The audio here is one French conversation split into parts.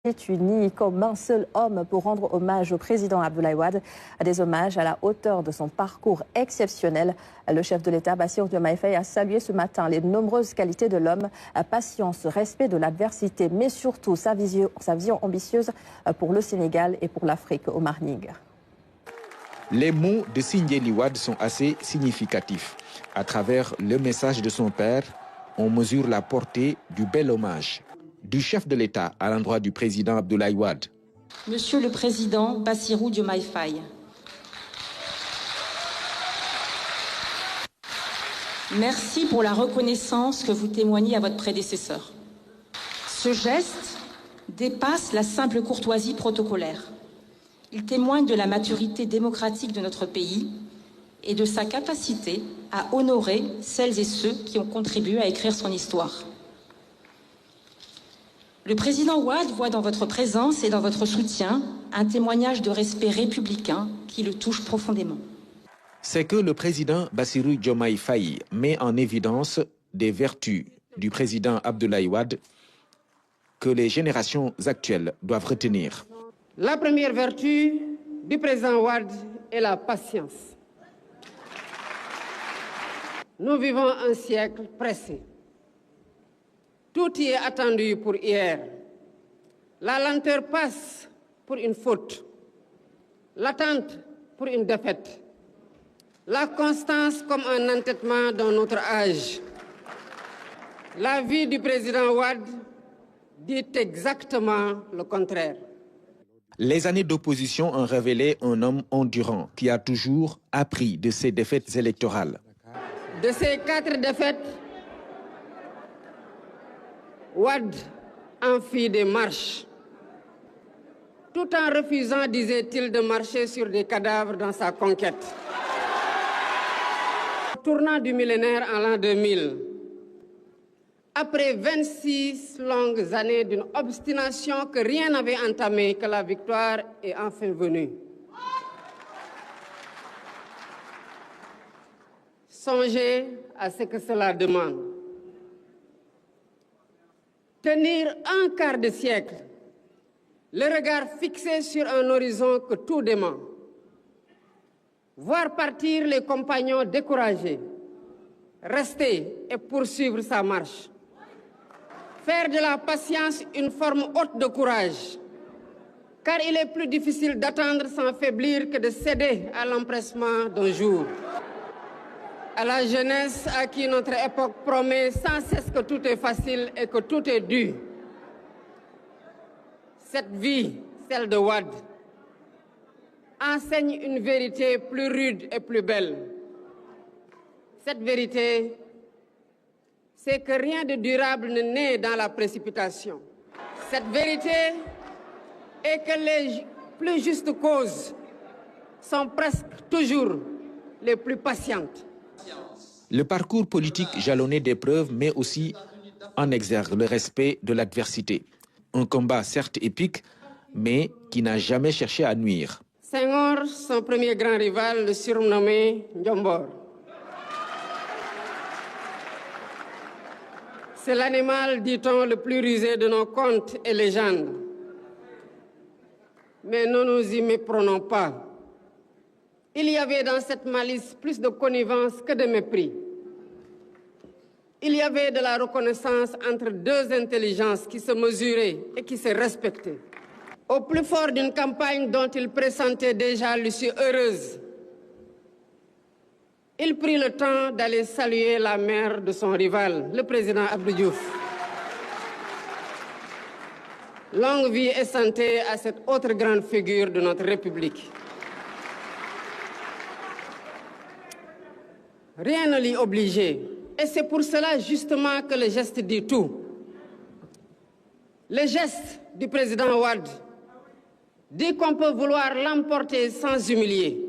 est unie comme un seul homme pour rendre hommage au président Abdoulaye Wade, des hommages à la hauteur de son parcours exceptionnel. Le chef de l'État, Bassirou Diomaye Faye, a salué ce matin les nombreuses qualités de l'homme, patience, respect de l'adversité, mais surtout sa vision ambitieuse pour le Sénégal et pour l'Afrique au Marnig. Les mots de Sindiély Wade sont assez significatifs. À travers le message de son père, on mesure la portée du bel hommage du chef de l'État à l'endroit du président Abdoulaye Wade. Monsieur le Président Bassirou Diomaye Faye, merci pour la reconnaissance que vous témoignez à votre prédécesseur. Ce geste dépasse la simple courtoisie protocolaire. Il témoigne de la maturité démocratique de notre pays et de sa capacité à honorer celles et ceux qui ont contribué à écrire son histoire. Le président Wade voit dans votre présence et dans votre soutien un témoignage de respect républicain qui le touche profondément. C'est que le président Bassirou Diomaye Faye met en évidence des vertus du président Abdoulaye Wade que les générations actuelles doivent retenir. La première vertu du président Wade est la patience. Nous vivons un siècle pressé. Tout y est attendu pour hier. La lenteur passe pour une faute, l'attente pour une défaite, la constance comme un entêtement dans notre âge. La vie du président Wade dit exactement le contraire. Les années d'opposition ont révélé un homme endurant qui a toujours appris de ses défaites électorales. De ces 4 défaites, Wade en fit des marches, tout en refusant, disait-il, de marcher sur des cadavres dans sa conquête. Au tournant du millénaire en l'an 2000, après 26 longues années d'une obstination que rien n'avait entamée, que la victoire est enfin venue. Songez à ce que cela demande. Tenir un quart de siècle, le regard fixé sur un horizon que tout dément. Voir partir les compagnons découragés, rester et poursuivre sa marche. Faire de la patience une forme haute de courage, car il est plus difficile d'attendre sans faiblir que de céder à l'empressement d'un jour. À la jeunesse à qui notre époque promet sans cesse que tout est facile et que tout est dû. Cette vie, celle de Wade, enseigne une vérité plus rude et plus belle. Cette vérité, c'est que rien de durable ne naît dans la précipitation. Cette vérité est que les plus justes causes sont presque toujours les plus patientes. Le parcours politique jalonné d'épreuves met aussi en exergue le respect de l'adversité. Un combat certes épique, mais qui n'a jamais cherché à nuire. Senghor, son premier grand rival, le surnommé Ndiombor. C'est l'animal, dit-on, le plus rusé de nos contes et légendes. Mais ne nous y méprenons pas. Il y avait dans cette malice plus de connivence que de mépris. Il y avait de la reconnaissance entre deux intelligences qui se mesuraient et qui se respectaient. Au plus fort d'une campagne dont il pressentait déjà l'issue heureuse, il prit le temps d'aller saluer la mère de son rival, le président Abdou Diouf. Longue vie et santé à cette autre grande figure de notre République. Rien ne l'y obligeait. Et c'est pour cela justement que le geste dit tout. Le geste du président Wade dit qu'on peut vouloir l'emporter sans humilier.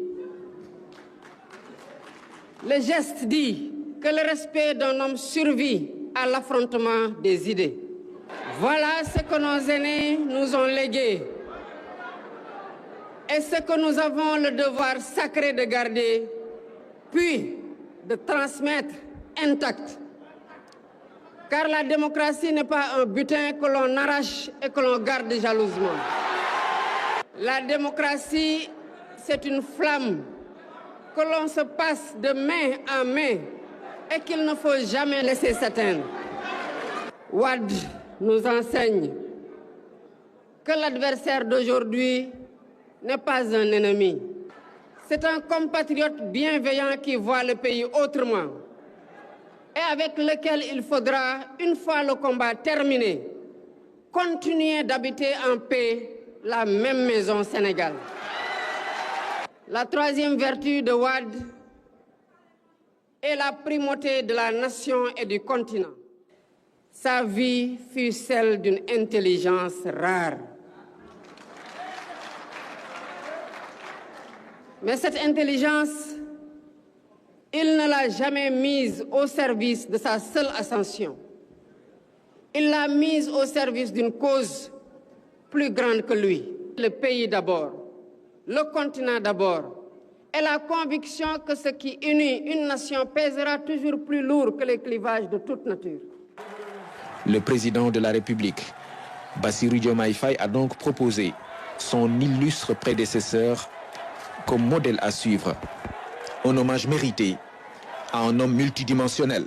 Le geste dit que le respect d'un homme survit à l'affrontement des idées. Voilà ce que nos aînés nous ont légué et ce que nous avons le devoir sacré de garder, puis de transmettre intact. Car la démocratie n'est pas un butin que l'on arrache et que l'on garde jalousement. La démocratie, c'est une flamme que l'on se passe de main en main et qu'il ne faut jamais laisser s'éteindre. Wade nous enseigne que l'adversaire d'aujourd'hui n'est pas un ennemi. C'est un compatriote bienveillant qui voit le pays autrement et avec lequel il faudra, une fois le combat terminé, continuer d'habiter en paix la même maison Sénégal. La troisième vertu de Wade est la primauté de la nation et du continent. Sa vie fut celle d'une intelligence rare. Mais cette intelligence, il ne l'a jamais mise au service de sa seule ascension. Il l'a mise au service d'une cause plus grande que lui. Le pays d'abord, le continent d'abord, et la conviction que ce qui unit une nation pèsera toujours plus lourd que les clivages de toute nature. Le président de la République, Bassirou Diomaye Faye, a donc proposé son illustre prédécesseur comme modèle à suivre. Un hommage mérité à un homme multidimensionnel.